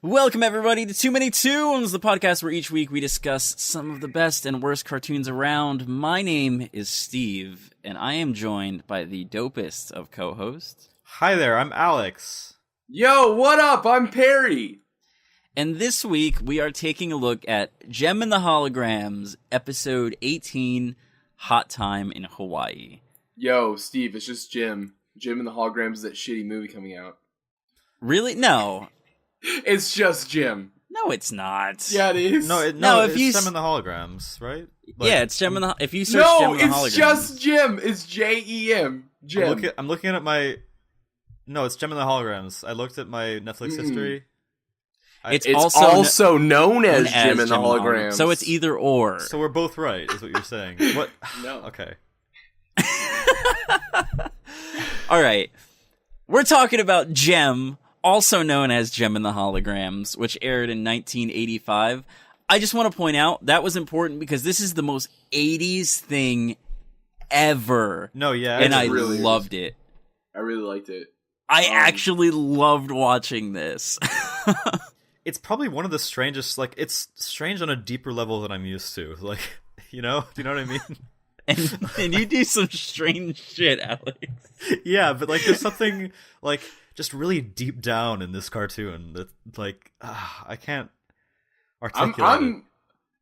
Welcome, everybody, to Too Many Toons, the podcast where each week we discuss some of the best and worst cartoons around. My name is Steve, and I am joined by the dopest of co-hosts. Hi there, I'm Alex. Yo, what up? I'm Perry. And this week we are taking a look at Gem and the Holograms, episode 18, Hot Time in Hawaii. Yo, Steve, it's just Jim. Jim and the Holograms is that shitty movie coming out. Really? No. It's just Jim. No, it's not. Yeah, it is. No, it's Gem and the Holograms, right? Yeah, it's Gem and the... If you search Gem and the Holograms... No, it's just Jim. It's Jem. Jim. I'm looking at my... No, it's Gem and the Holograms. I looked at my Netflix history. It's also known as Gem and the Holograms. So it's either or. So we're both right, is what you're saying. What? No. Okay. All right. We're talking about Gem, also known as Gem and the Holograms, which aired in 1985. I just want to point out that was important because this is the most 80s thing ever. No, yeah. And I loved it. I really liked it. I actually loved watching this. It's probably one of the strangest, like, it's strange on a deeper level than I'm used to. Like, you know? Do you know what I mean? And you do some strange shit, Alex. Yeah, but, like, there's something, like, just really deep down in this cartoon that, like, I can't articulate it.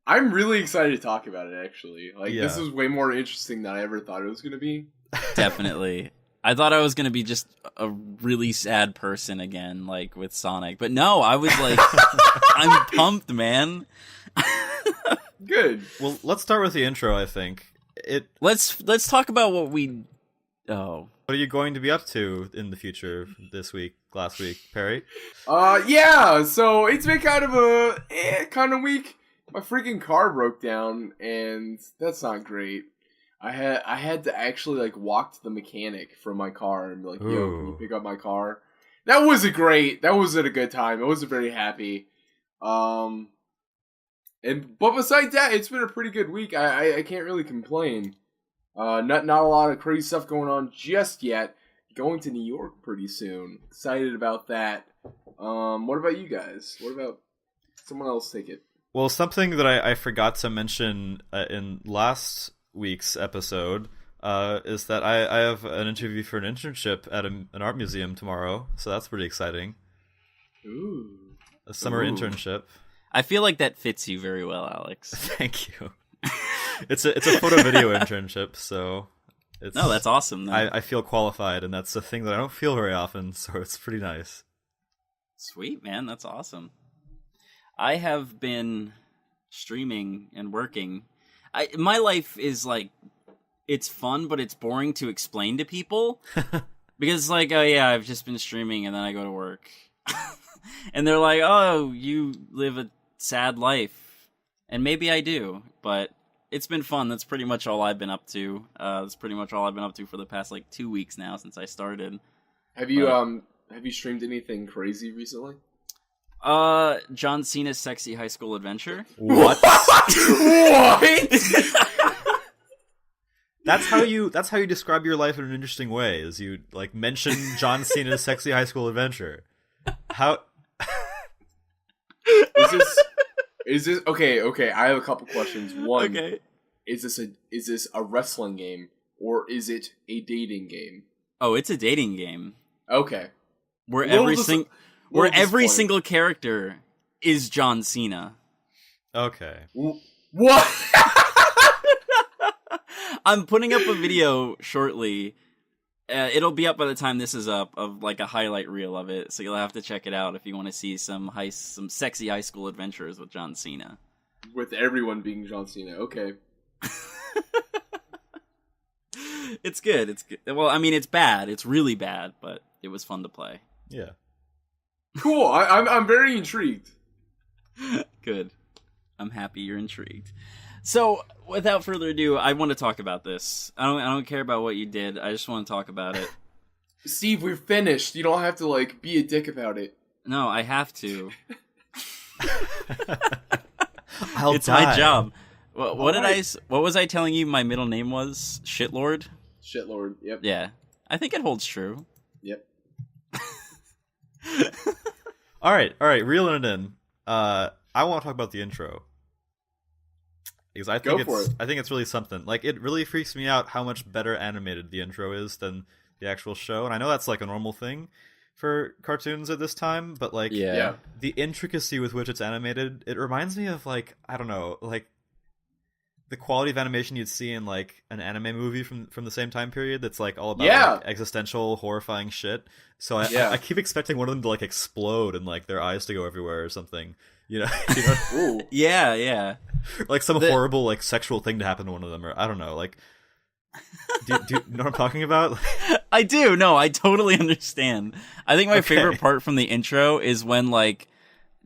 I'm really excited to talk about it, actually. Like, Yeah. This is way more interesting than I ever thought it was going to be. Definitely. I thought I was going to be just a really sad person again, like, with Sonic. But no, I was like, I'm pumped, man. Good. Well, let's start with the intro, I think. Let's talk about what we... Oh. What are you going to be up to in the future this week, last week, Perry? Yeah, so it's been kind of a kind of week. My freaking car broke down, and that's not great. I had to actually, like, walk to the mechanic for my car and be like, yo, can you pick up my car? That wasn't great. That wasn't a good time. I wasn't very happy. But besides that, it's been a pretty good week. I can't really complain. Not a lot of crazy stuff going on just yet. Going to New York pretty soon. Excited about that. What about you guys? What about someone else take it? Well, something that I forgot to mention in last week's episode is that I have an interview for an internship at an art museum tomorrow, so that's pretty exciting. Ooh. A summer internship. I feel like that fits you very well, Alex. Thank you. It's a photo video internship, so it's... No, that's awesome. I feel qualified, and that's a thing that I don't feel very often, so it's pretty nice. Sweet, man. That's awesome. I have been streaming and working. My life is, like, it's fun, but it's boring to explain to people. Because it's like, oh yeah, I've just been streaming and then I go to work. And they're like, oh, you live a sad life. And maybe I do, but it's been fun. That's pretty much all I've been up to. That's pretty much all I've been up to for the past, like, 2 weeks now since I started. Have you streamed anything crazy recently? John Cena's Sexy High School Adventure. What? What? That's how you describe your life in an interesting way, is you, like, mention John Cena's Sexy High School Adventure. How Is this okay, I have a couple questions. One, Okay. Is this a wrestling game or is it a dating game? Oh, it's a dating game. Okay. Where Little every disappointing. single character is John Cena. Okay. What? I'm putting up a video shortly. It'll be up by the time this is up, of, like, a highlight reel of it, so you'll have to check it out if you want to see some sexy high school adventures with John Cena. With everyone being John Cena. Okay. It's good. It's good. Well, I mean, it's bad. It's really bad, but it was fun to play. Yeah. Cool. I'm very intrigued. Good. I'm happy you're intrigued. So, without further ado, I want to talk about this. I don't care about what you did. I just want to talk about it. Steve, we're finished. You don't have to, like, be a dick about it. No, I have to. It's my job. What was I telling you my middle name was? Shitlord? Shitlord, yep. Yeah. I think it holds true. Yep. All right, reeling it in. I want to talk about the intro because I think I think it's really something. Like, it really freaks me out how much better animated the intro is than the actual show, and I know that's like a normal thing for cartoons at this time, but like, the intricacy with which it's animated, it reminds me of, like, I don't know, like the quality of animation you'd see in like an anime movie from the same time period that's like all about like, existential horrifying shit. So I keep expecting one of them to like explode and like their eyes to go everywhere or something, you know. Ooh. Yeah. Like some horrible like sexual thing to happen to one of them, or I don't know, like do you know what I'm talking about? I do. No, I totally understand. I think my favorite part from the intro is when like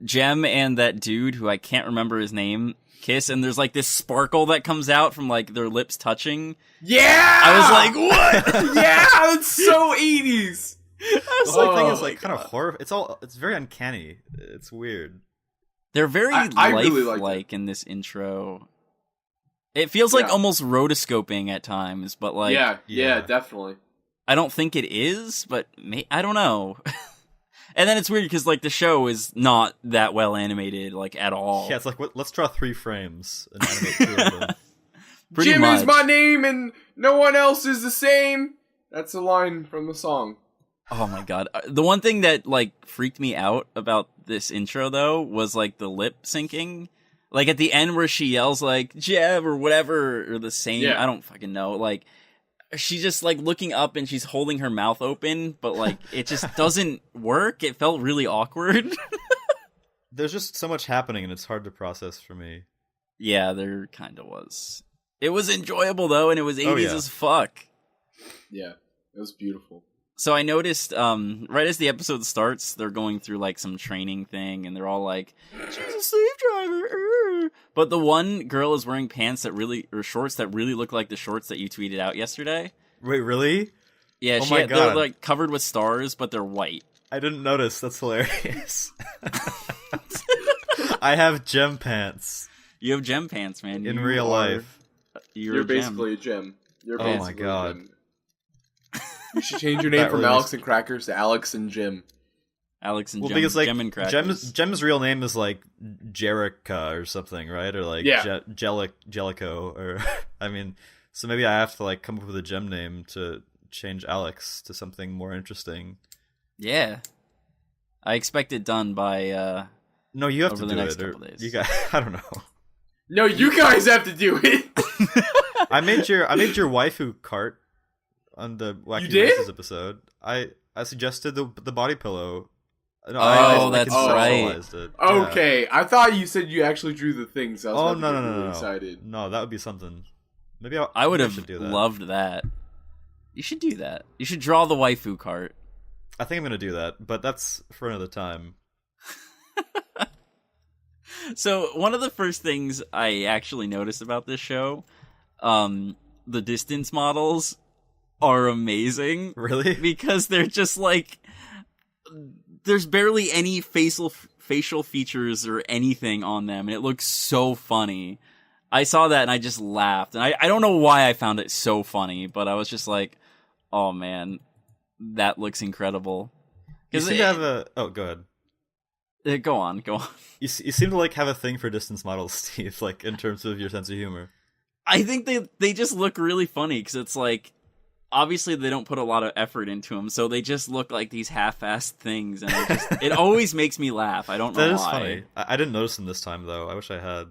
Jem and that dude who I can't remember his name kiss, and there's like this sparkle that comes out from like their lips touching. Yeah! I was like, what? Yeah, that's so 80s. The whole thing is like kind of horror. It's very uncanny. It's weird. They're very lifelike in this intro. It feels like almost rotoscoping at times, but like... Yeah, definitely. I don't think it is, but I don't know. And then it's weird because like the show is not that well animated, like at all. Yeah, it's like, let's draw 3 frames and animate 2 of them. Jim is my name and no one else is the same. That's a line from the song. Oh my god. The one thing that like freaked me out about this intro though was like the lip syncing. Like at the end where she yells like Jeb or whatever or the same, I don't fucking know. Like she's just like looking up and she's holding her mouth open, but like it just doesn't work. It felt really awkward. There's just so much happening and it's hard to process for me. Yeah, there kind of was. It was enjoyable though, and it was 80s as fuck. Yeah, it was beautiful. So I noticed, right as the episode starts, they're going through like some training thing, and they're all like, "She's a slave driver." But the one girl is wearing pants or shorts that really look like the shorts that you tweeted out yesterday. Wait, really? Yeah, they're like covered with stars, but they're white. I didn't notice. That's hilarious. I have gem pants. You have gem pants, man. In real life. You're basically a gem. Oh my god. You should change your name from Alex and Crackers to Alex and Jim. Alex and Jim. Because like Gem and Crackers. Jem's real name is like Jerica or something, right? Or like Jellico, or I mean, so maybe I have to like come up with a Gem name to change Alex to something more interesting. Yeah, I expect it done by. No, you have over to the do next it. couple days. You guys, I don't know. No, you guys have to do it. I made your waifu cart on the Wacky Races episode. I suggested the body pillow. No, I that's right. It. Okay, I thought you said you actually drew the things. So I was no. excited. No, that would be something. Maybe I would have loved that. You should do that. You should draw the waifu cart. I think I'm going to do that, but that's for another time. So one of the first things I actually noticed about this show, the distance models are amazing. Really? Because they're just like, there's barely any facial features or anything on them, and it looks so funny. I saw that and I just laughed, and I don't know why I found it so funny, but I was just like, oh man, that looks incredible. You seem to have a... Oh, go ahead. Go on. You seem to like have a thing for distance models, Steve, like in terms of your sense of humor. I think they just look really funny because it's like, obviously they don't put a lot of effort into them, so they just look like these half-assed things, and it always makes me laugh. I don't know why. That is funny. I didn't notice them this time though. I wish I had.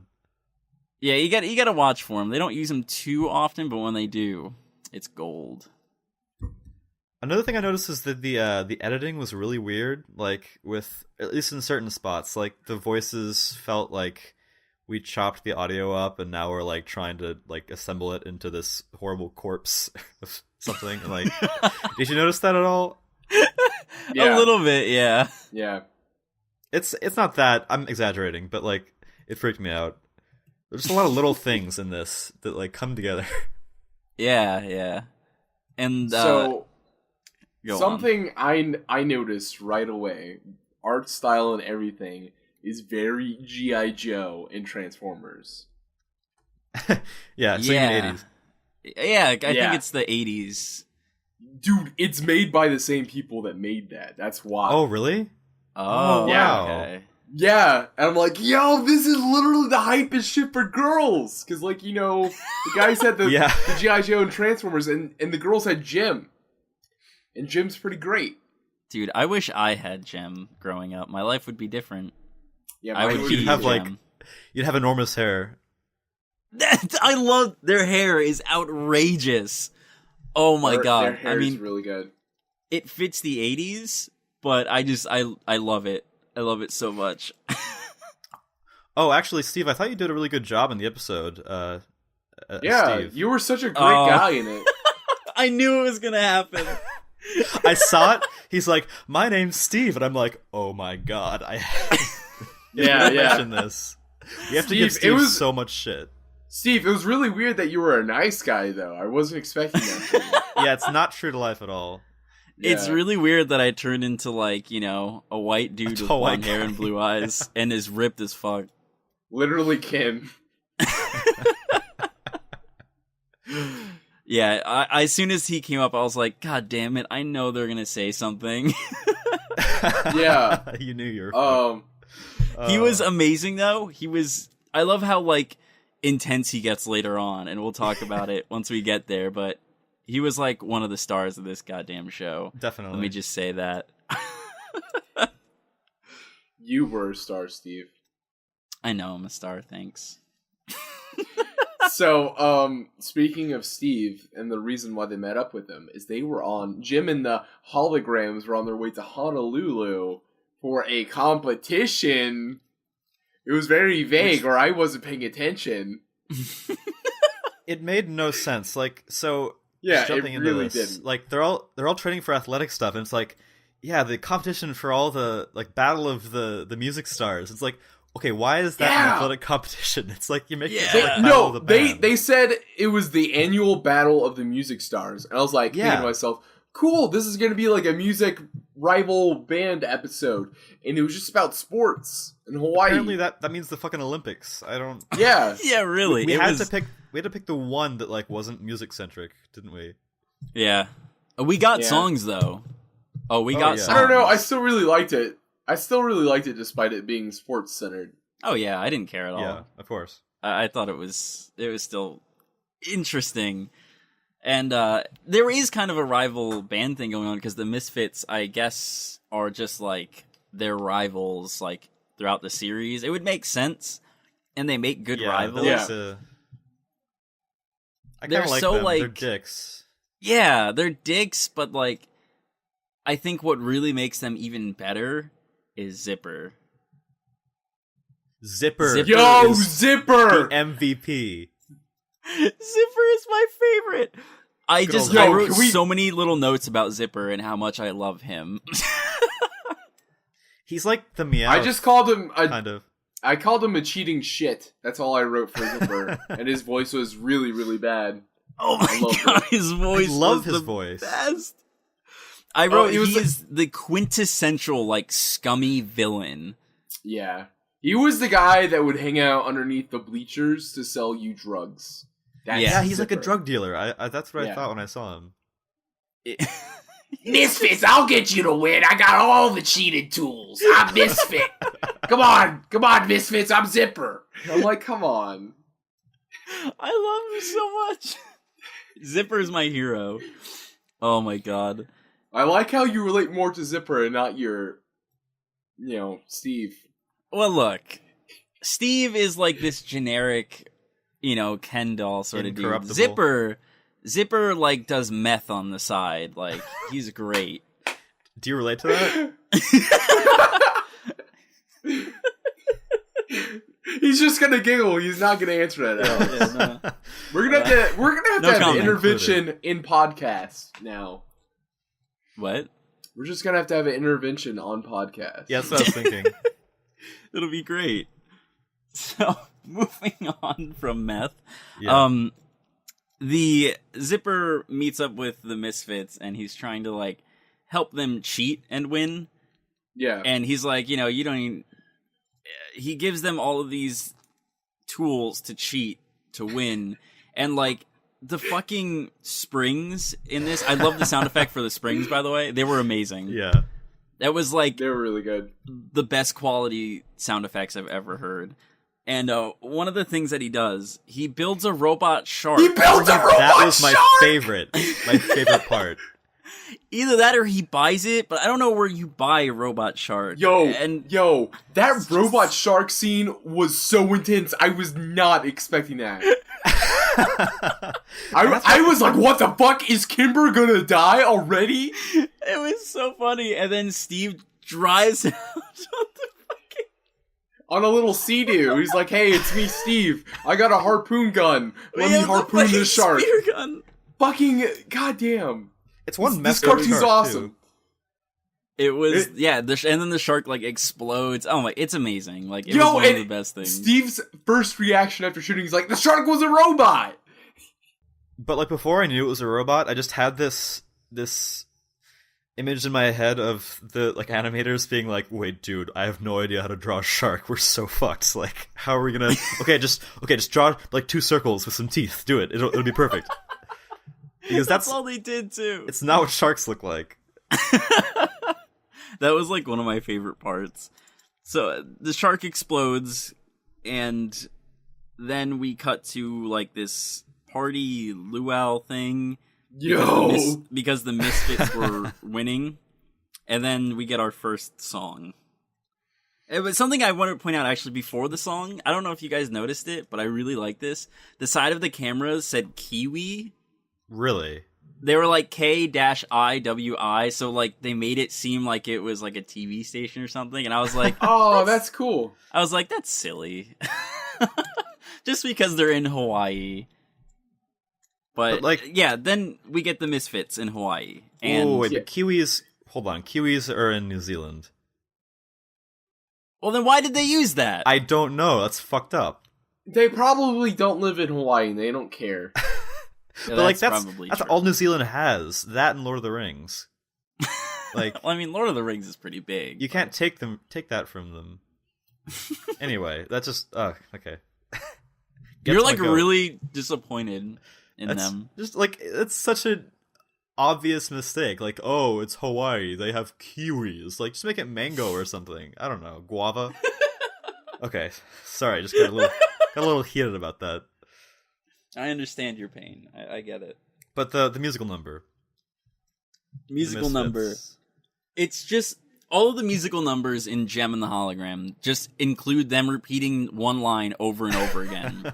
Yeah, you got to watch for them. They don't use them too often, but when they do, it's gold. Another thing I noticed is that the editing was really weird, like with, at least in certain spots, like the voices felt like we chopped the audio up and now we're like trying to like assemble it into this horrible corpse of something. Like, did you notice that at all? Yeah. A little bit, yeah. Yeah. It's not that, I'm exaggerating, but like it freaked me out. There's just a lot of little things in this that like come together. Yeah. And something I noticed right away, art style and everything, is very G.I. Joe and Transformers. Yeah, so in the 80s. Yeah, I think it's the 80s. Dude, it's made by the same people that made that. That's why. Oh, really? Oh, yeah. Okay. Yeah, and I'm like, yo, this is literally the hypest shit for girls. Because, like, you know, the guys had the G.I. Joe and Transformers, and the girls had Jim. And Jim's pretty great. Dude, I wish I had Jim growing up. My life would be different. Yeah, I would you'd have you'd have enormous hair. I love their hair is outrageous. Oh my god! Their hair is really good. It fits the '80s, but I love it. I love it so much. Oh, actually, Steve, I thought you did a really good job in the episode. Yeah, Steve. you were such a great guy in it. I knew it was gonna happen. I saw it. He's like, "My name's Steve," and I'm like, "Oh my god, I mention this." We have to give Steve so much shit. Steve, it was really weird that you were a nice guy, though. I wasn't expecting that from you. Yeah, it's not true to life at all. Yeah. It's really weird that I turned into, like, you know, a white dude with blonde hair and blue eyes and is ripped as fuck. Literally Kim. Yeah, as soon as he came up, I was like, God damn it, I know they're gonna say something. Yeah. You knew you were He was amazing, though. I love how, like, intense he gets later on, and we'll talk about it once we get there, but he was, like, one of the stars of this goddamn show. Definitely. Let me just say that. You were a star, Steve. I know, I'm a star, thanks. So, speaking of Steve, and the reason why they met up with him, is they were Jim and the holograms were on their way to Honolulu for a competition. It was very vague, or I wasn't paying attention. It made no sense. Like, so yeah, jumping it really into this, didn't. like they're all training for athletic stuff, and it's like, yeah, the competition for all the like battle of the music stars. It's like, okay, why is that an athletic competition? It's like you're making it like battle of the band. They said it was the annual battle of the music stars, and I was like, thinking to myself, cool, this is going to be like a music rival band episode, and it was just about sports in Hawaii. Apparently that means the fucking Olympics. I don't. Yeah, yeah, really. We had to pick the one that like wasn't music centric, didn't we? Yeah, we got songs though. Oh, we got songs. I don't know. I still really liked it. Despite it being sports centered. Oh yeah, I didn't care at all. Yeah, of course. I thought it was still interesting. And there is kind of a rival band thing going on because the Misfits, I guess, are just like their rivals like throughout the series. It would make sense, and they make good rivals. I kind of like so them. like they're dicks. Yeah, they're dicks, but like I think what really makes them even better is Zipper. Zipper. Yo, Zipper! The MVP. Zipper is my favorite. I wrote so many little notes about Zipper and how much I love him. He's like the meow. I just called him kind of. I called him a cheating shit. That's all I wrote for Zipper, and his voice was really, really bad. Oh my god, his voice! I love his voice. Best. I wrote he is the quintessential like scummy villain. Yeah, he was the guy that would hang out underneath the bleachers to sell you drugs. Yeah, he's like a drug dealer. That's what I thought when I saw him. Misfits, I'll get you to win. I got all the cheated tools. I'm Misfit. Come on, Misfits. I'm Zipper. I'm like, come on. I love him so much. Zipper's my hero. Oh my god. I like how you relate more to Zipper and not Steve. Well, look, Steve is like this generic, Ken doll sort of dude. Zipper, like, does meth on the side. Like, he's great. Do you relate to that? He's just gonna giggle. He's not gonna answer that. No. We're gonna have to have an intervention in podcast now. What? We're just gonna have to have an intervention on podcast. Yeah, that's what I was thinking. It'll be great. So, moving on from meth. Yeah. The Zipper meets up with the Misfits, and he's trying to, like, help them cheat and win. Yeah. And he's like, you don't even... He gives them all of these tools to cheat, to win. And, like, the fucking springs in this... I love the sound effect for the springs, by the way. They were amazing. Yeah. That was like They were really good. the best quality sound effects I've ever heard. And one of the things that he does, he builds a robot shark. He built a robot shark! That was my favorite part. Either that or he buys it, but I don't know where you buy a robot shark. Yo, that robot shark scene was so intense. I was not expecting that. I was like, what the fuck? Is Kimber gonna die already? It was so funny. And then Steve drives out on a little sea-doo. He's like, hey, it's me, Steve. I got a harpoon gun. Let me harpoon this shark. Gun. Fucking goddamn. It's one This cartoon's awesome. Too. It was, and then the shark, like, explodes. Oh my, it's amazing. Like, it was one of the best things. Steve's first reaction after shooting is like, the shark was a robot! But, like, before I knew it was a robot, I just had this image in my head of the, like, animators being like, wait, dude, I have no idea how to draw a shark. We're so fucked. Like, how are we gonna... Okay, just draw, like, 2 circles with some teeth. Do it. It'll be perfect. Because that's all they did, too. It's not what sharks look like. That was, like, one of my favorite parts. So, the shark explodes, and then we cut to, like, this party luau thing. Because the Misfits were winning. And then we get our first song. It was something I wanted to point out, actually, before the song. I don't know if you guys noticed it, but I really like this. The side of the camera said Kiwi. Really? They were like K-IWI, so like they made it seem like it was like a TV station or something, and I was like, oh, that's cool. I was like, that's silly. Just because they're in Hawaii. But like, yeah, then we get the Misfits in Hawaii. And wait, the Kiwis, hold on, Kiwis are in New Zealand. Well, then why did they use that? I don't know, that's fucked up. They probably don't live in Hawaii, and they don't care. Yeah, but like that's all New Zealand has. That and Lord of the Rings. Like, well, I mean, Lord of the Rings is pretty big. You can't take that from them. Anyway, that's just okay. You're like really disappointed in them. Just like it's such an obvious mistake. Like, oh, it's Hawaii. They have kiwis. Like, just make it mango or something. I don't know, guava. Okay, sorry, just got a little heated about that. I understand your pain. I get it. But the musical number. Musical number. It's just all of the musical numbers in Gem and the Hologram just include them repeating one line over and over again.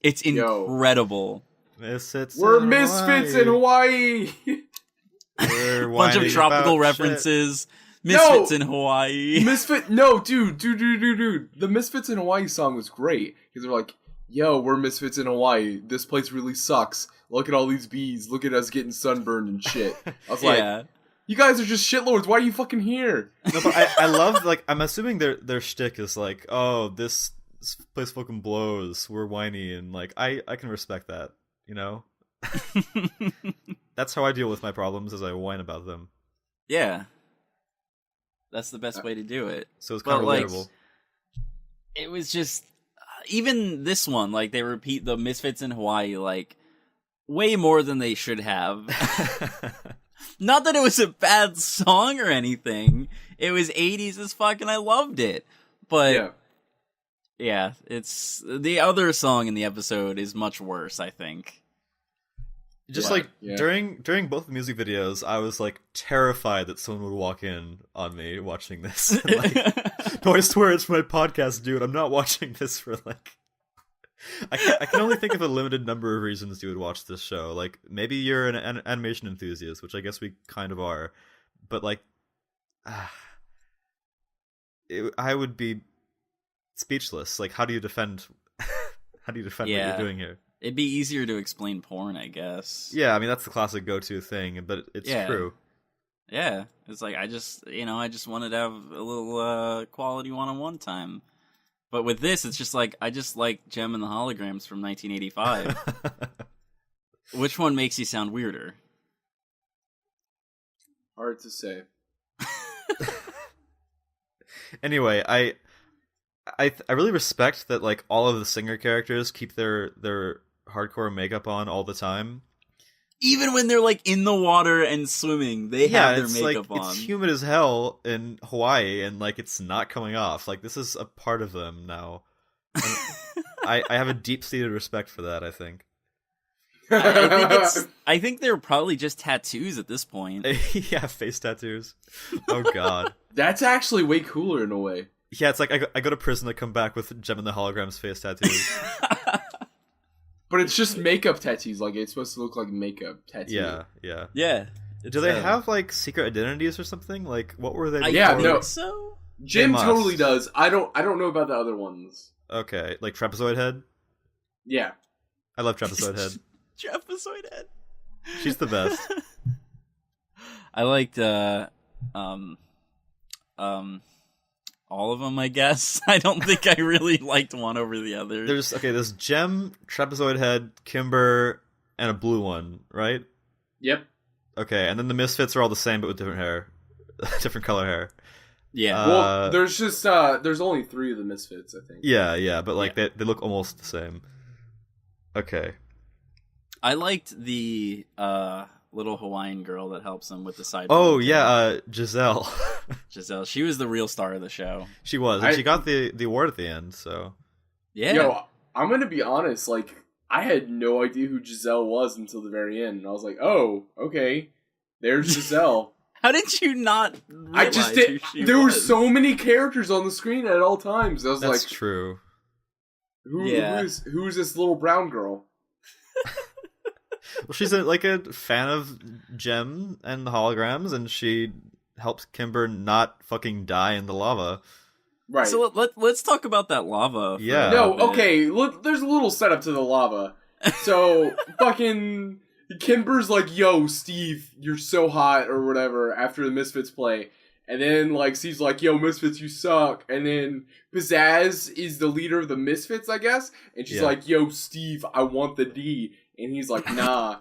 It's incredible. We're misfits in Hawaii. We're bunch of tropical references. Misfits in Hawaii. Dude. The Misfits in Hawaii song was great because they're like, yo, we're misfits in Hawaii. This place really sucks. Look at all these bees. Look at us getting sunburned and shit. I was like, you guys are just shitlords. Why are you fucking here? No, but I love, like, I'm assuming their shtick is like, oh, this place fucking blows. We're whiny. And, like, I can respect that, you know? That's how I deal with my problems, is I whine about them. Yeah. That's the best way to do it. So it's kind of relatable. Like, it was just... Even this one, like, they repeat the Misfits in Hawaii, like, way more than they should have. Not that it was a bad song or anything. It was 80s as fuck, and I loved it. But, yeah, it's... The other song in the episode is much worse, I think. Just, during both the music videos, I was, like, terrified that someone would walk in on me watching this. And, like, no, I swear it's for my podcast, dude. I'm not watching this for, like... I can only think of a limited number of reasons you would watch this show. Like, maybe you're an animation enthusiast, which I guess we kind of are. But, like... I would be speechless. Like, how do you defend... what you're doing here? It'd be easier to explain porn, I guess. Yeah, I mean, that's the classic go-to thing, but it's true. Yeah, it's like, I just wanted to have a little quality one-on-one time. But with this, it's just like, I just like Gem and the Holograms from 1985. Which one makes you sound weirder? Hard to say. Anyway, I really respect that, like, all of the singer characters keep their hardcore makeup on all the time, Even when they're like in the water and swimming, they have their it's makeup like, on. It's humid as hell in Hawaii, and like it's not coming off. Like this is a part of them now. And I have a deep-seated respect for that. I think. I think they're probably just tattoos at this point. Yeah, face tattoos. Oh god. That's actually way cooler in a way. Yeah, it's like I go to prison to come back with Gem and the Hologram's face tattoos. But it's just makeup tattoos. Like, it's supposed to look like makeup tattoos. Yeah. Do they have, like, secret identities or something? Like, what were they? Yeah, think no. So? Jim totally does. I don't know about the other ones. Okay, like Trapezoid Head? Yeah. I love Trapezoid Head. Trapezoid Head. She's the best. I liked, all of them, I guess. I don't think I really liked one over the other. There's Gem, Trapezoid Head, Kimber, and a blue one, right? Yep. Okay, and then the Misfits are all the same but with different hair. Different color hair. Yeah. Well, there's just, there's only 3 of the Misfits, I think. Yeah, but like they look almost the same. Okay. I liked the, little Hawaiian girl that helps them with the side. Oh, yeah, Giselle. Giselle. She was the real star of the show. She was, and she got the award at the end, so... Yeah. Yo, I'm gonna be honest, like, I had no idea who Giselle was until the very end, and I was like, oh, okay, there's Giselle. How did you not realize I just did. Who she There was? were so many characters on the screen at all times. I was That's like, true. who's this little brown girl? Well, she's like a fan of Gem and the holograms, and she helps Kimber not fucking die in the lava. Right. So let's talk about that lava. Yeah. No, okay, look, there's a little setup to the lava. So, fucking Kimber's like, yo, Steve, you're so hot, or whatever, after the Misfits play. And then, like, Steve's like, yo, Misfits, you suck. And then Pizzazz is the leader of the Misfits, I guess. And she's like, yo, Steve, I want the D. And he's like, nah.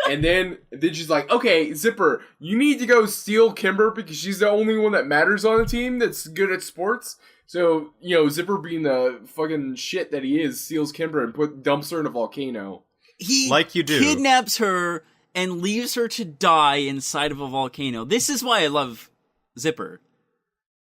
And then she's like, okay, Zipper, you need to go steal Kimber because she's the only one that matters on the team that's good at sports. So, you know, Zipper, being the fucking shit that he is, steals Kimber and dumps her in a volcano. He like you do. Kidnaps her and leaves her to die inside of a volcano. This is why I love Zipper.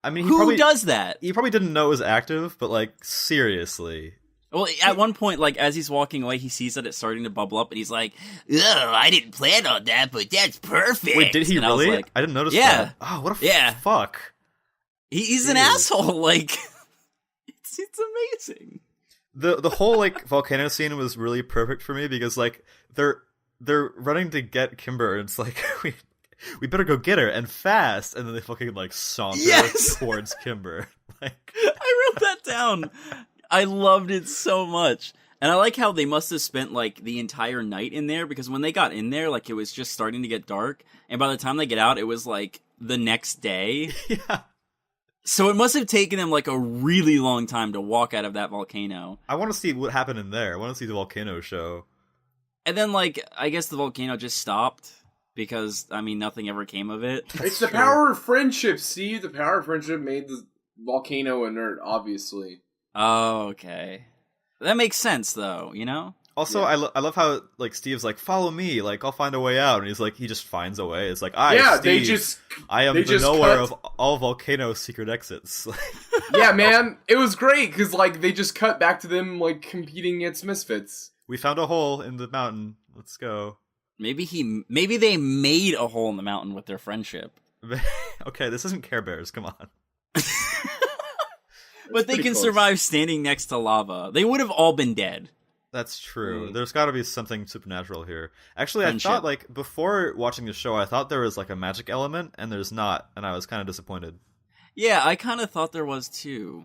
I mean, who does that? He probably didn't know it was active, but like, seriously. Well, at one point, like, as he's walking away, he sees that it's starting to bubble up, and he's like, "Oh, I didn't plan on that, but that's perfect." Wait, did he and really? I didn't notice yeah. that. Oh, what a fuck. He's an asshole. Like, it's amazing. The whole, like, volcano scene was really perfect for me because, like, they're running to get Kimber, and it's like, we better go get her, and fast, and then they fucking, like, saunter towards Kimber. Like, I wrote that down. I loved it so much. And I like how they must have spent, like, the entire night in there, because when they got in there, like, it was just starting to get dark, and by the time they get out, it was, like, the next day. Yeah. So it must have taken them, like, a really long time to walk out of that volcano. I want to see what happened in there. I want to see the volcano show. And then, like, I guess the volcano just stopped, because, I mean, nothing ever came of it. It's the power of friendship, Steve. The power of friendship made the volcano inert, obviously. Oh, okay. That makes sense, though, you know? Also, Yeah. I love how, like, Steve's like, follow me, like, I'll find a way out, and he's like, he just finds a way. It's like, Steve, I am the knower of all volcano secret exits. Yeah, man, it was great, because, like, they just cut back to them, like, competing against Misfits. We found a hole in the mountain, let's go. Maybe they made a hole in the mountain with their friendship. Okay, this isn't Care Bears, come on. But they can survive standing next to lava. They would have all been dead. That's true. There's got to be something supernatural here. Actually, Friendship. I thought, like, before watching the show, I thought there was, like, a magic element, and there's not, and I was kind of disappointed. Yeah, I kind of thought there was too.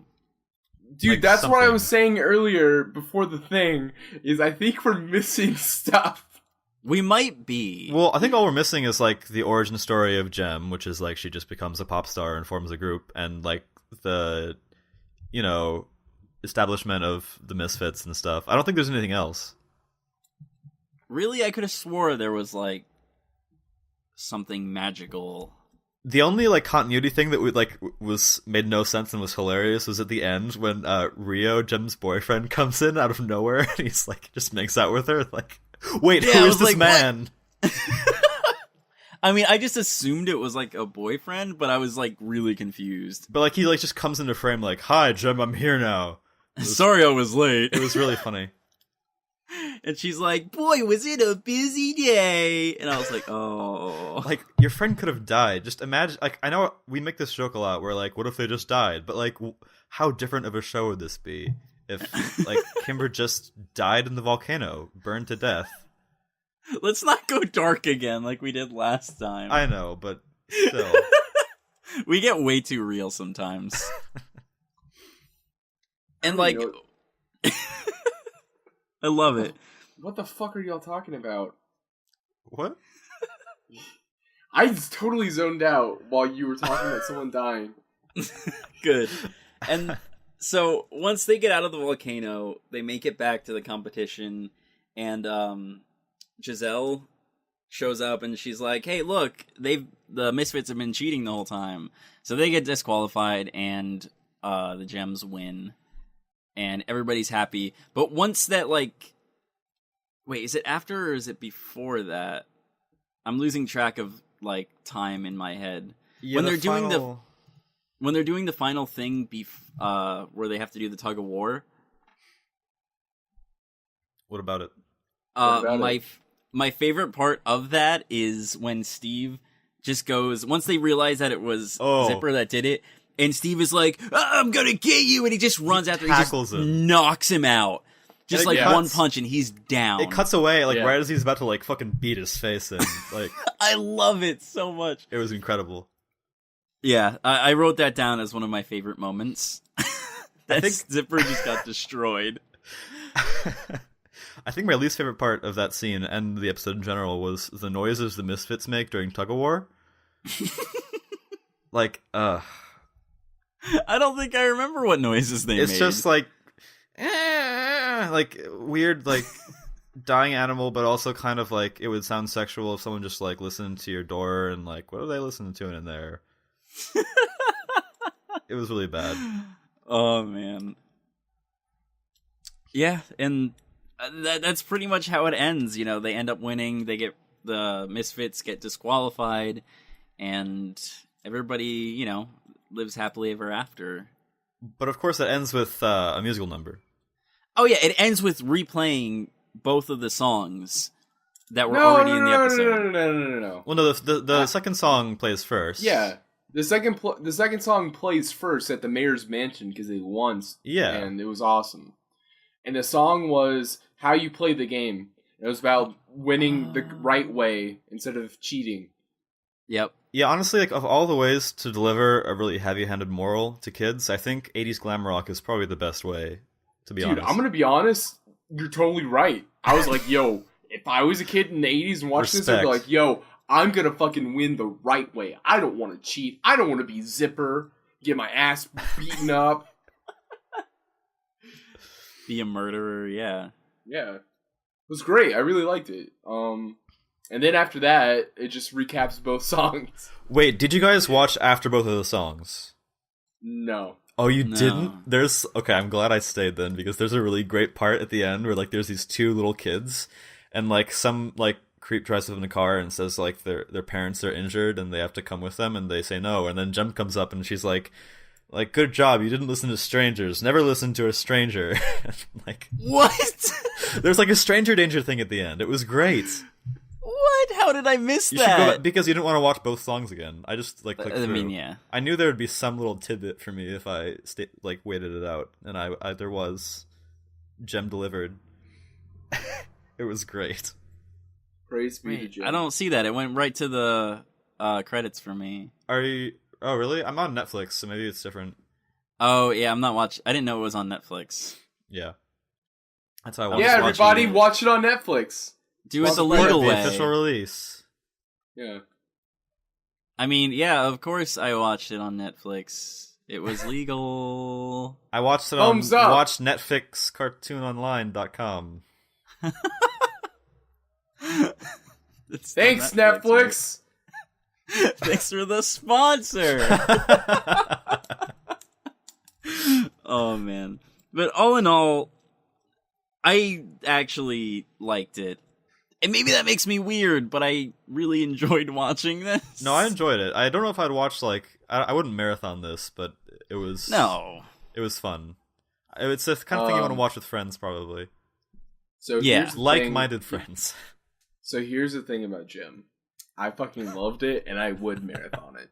Dude, Like that's what I something. was saying earlier before the thing, is I think we're missing stuff. We might be. Well, I think all we're missing is, like, the origin story of Gem, which is, like, she just becomes a pop star and forms a group, and, like, the, you know, establishment of the Misfits and stuff. I don't think there's anything else. Really, I could have swore there was, like, something magical. The only, like, continuity thing that was made no sense and was hilarious was at the end when Rio, Jem's boyfriend, comes in out of nowhere and he's like just makes out with her. Like, Wait, Yeah, who I is was this like, man? I mean, I just assumed it was like a boyfriend, but I was like really confused. But like he like just comes into frame like, "Hi, Jem, I'm here now." Sorry I was late. It was really funny. And she's like, boy, was it a busy day? And I was like, oh. Like, your friend could have died. Just imagine, like, I know we make this joke a lot, where, like, what if they just died? But, like, how different of a show would this be if, like, Kimber just died in the volcano, burned to death? Let's not go dark again like we did last time. I know, but still. We get way too real sometimes. And, like, I love it. What the fuck are y'all talking about? What? I just totally zoned out while you were talking about someone dying. Good. And so once they get out of the volcano, they make it back to the competition, and Giselle shows up and she's like, "Hey, look, the Misfits have been cheating the whole time." So they get disqualified, and the Gems win, and everybody's happy. But once that, like, wait, is it after or is it before that? I'm losing track of like time in my head. Yeah, When they're doing the final thing where they have to do the tug of war. What about it? My favorite part of that is when Steve just goes, once they realize that it was Zipper that did it, and Steve is like, "I'm gonna get you," and he just runs after, tackles him, knocks him out. Just like one punch and he's down. It cuts away like right as he's about to like fucking beat his face in. Like I love it so much. It was incredible. Yeah, I wrote that down as one of my favorite moments. I think Zipper just got destroyed. I think my least favorite part of that scene and the episode in general was the noises the Misfits make during tug of war. Like, I don't think I remember what noises they made. It's just like weird, like dying animal, but also kind of like it would sound sexual if someone just like listened to your door and like, what are they listening to in there? It was really bad. Oh man. Yeah, and that's pretty much how it ends. You know, they end up winning. The Misfits get disqualified, and everybody, you know, lives happily ever after. But of course, that ends with a musical number. Oh yeah, it ends with replaying both of the songs that were already in the episode. No. Well, no, the second song plays first. Yeah, the second song plays first at the mayor's mansion because they won. Yeah, and it was awesome. And the song was how you play the game. It was about winning the right way instead of cheating. Yep. Yeah, honestly, like of all the ways to deliver a really heavy-handed moral to kids, I think 80s glam rock is probably the best way. To be honest, I'm gonna be honest. You're totally right. I was like, yo, if I was a kid in the 80s and watched this, I'd be like, yo, I'm gonna fucking win the right way. I don't want to cheat. I don't want to be Zipper, get my ass beaten up. Be a murderer, yeah. Yeah. It was great. I really liked it. And then after that, it just recaps both songs. Wait, did you guys watch after both of the songs? No. Oh, you didn't? Okay, I'm glad I stayed then, because there's a really great part at the end where, like, there's these two little kids, and, like, some, like, creep drives them in a car and says, like, their parents are injured and they have to come with them, and they say no, and then Jem comes up and she's like, good job, you didn't listen to strangers. Never listen to a stranger. Like, what? There's, like, a stranger danger thing at the end. It was great. What? How did I miss You that? should go back, because you didn't want to watch both songs again. I just like clicked through. I mean, yeah. I knew there would be some little tidbit for me if I waited it out, and I there was. Jem delivered. It was great. Praise be to Jem. I don't see that. It went right to the credits for me. Are you? Oh, really? I'm on Netflix, so maybe it's different. Oh yeah, I'm not watching. I didn't know it was on Netflix. Yeah, that's how I watched. Yeah, everybody, watch it on Netflix. Do it the legal way. The official release. Yeah. I mean, yeah, of course I watched it on Netflix. It was legal. I watched it on WatchNetflixCartoonOnline.com. Thanks, Netflix. Thanks for the sponsor. Oh, man. But all in all, I actually liked it. And maybe that makes me weird, but I really enjoyed watching this. No, I enjoyed it. I don't know if I'd watch, like... I wouldn't marathon this, but it was... No. It was fun. It's the kind of thing you want to watch with friends, probably. So yeah, here's the like-minded thing. friends. So here's the thing about Jim. I fucking loved it, and I would marathon it.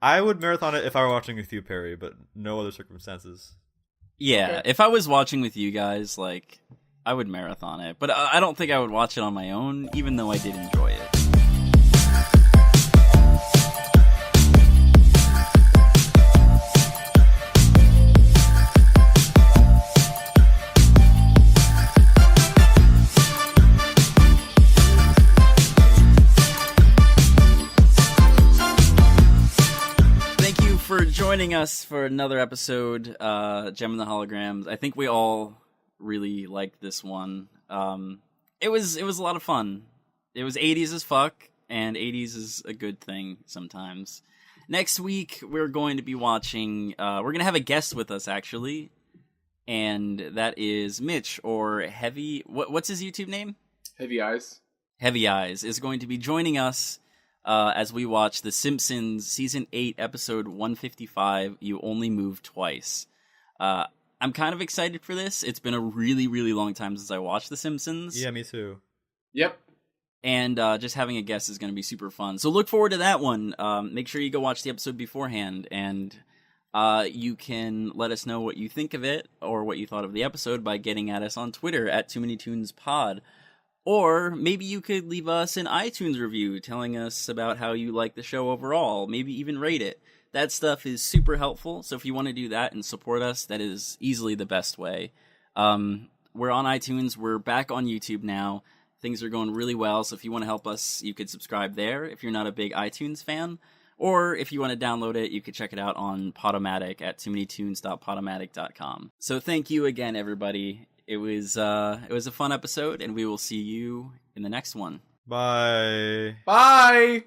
I would marathon it if I were watching with you, Perry, but no other circumstances. Yeah, Okay. if I was watching with you guys, like, I would marathon it. But I don't think I would watch it on my own, even though I did enjoy it. For joining us for another episode, Gem and the Holograms. I think we all really liked this one. It was a lot of fun. It was 80s as fuck, and 80s is a good thing sometimes. Next week, we're going to be watching... we're going to have a guest with us, actually, and that is Mitch, or Heavy... What's his YouTube name? Heavy Eyes. Heavy Eyes is going to be joining us as we watch The Simpsons Season 8, Episode 155, You Only Move Twice. I'm kind of excited for this. It's been a really, really long time since I watched The Simpsons. Yeah, me too. Yep. And just having a guest is going to be super fun. So look forward to that one. Make sure you go watch the episode beforehand, and you can let us know what you think of it or what you thought of the episode by getting at us on Twitter at Too Many Toons Pod. Or maybe you could leave us an iTunes review telling us about how you like the show overall. Maybe even rate it. That stuff is super helpful. So if you want to do that and support us, that is easily the best way. We're on iTunes. We're back on YouTube now. Things are going really well. So if you want to help us, you could subscribe there if you're not a big iTunes fan. Or if you want to download it, you could check it out on Podomatic at toomanytoons.podomatic.com. So thank you again, everybody. It was a fun episode, and we will see you in the next one. Bye. Bye!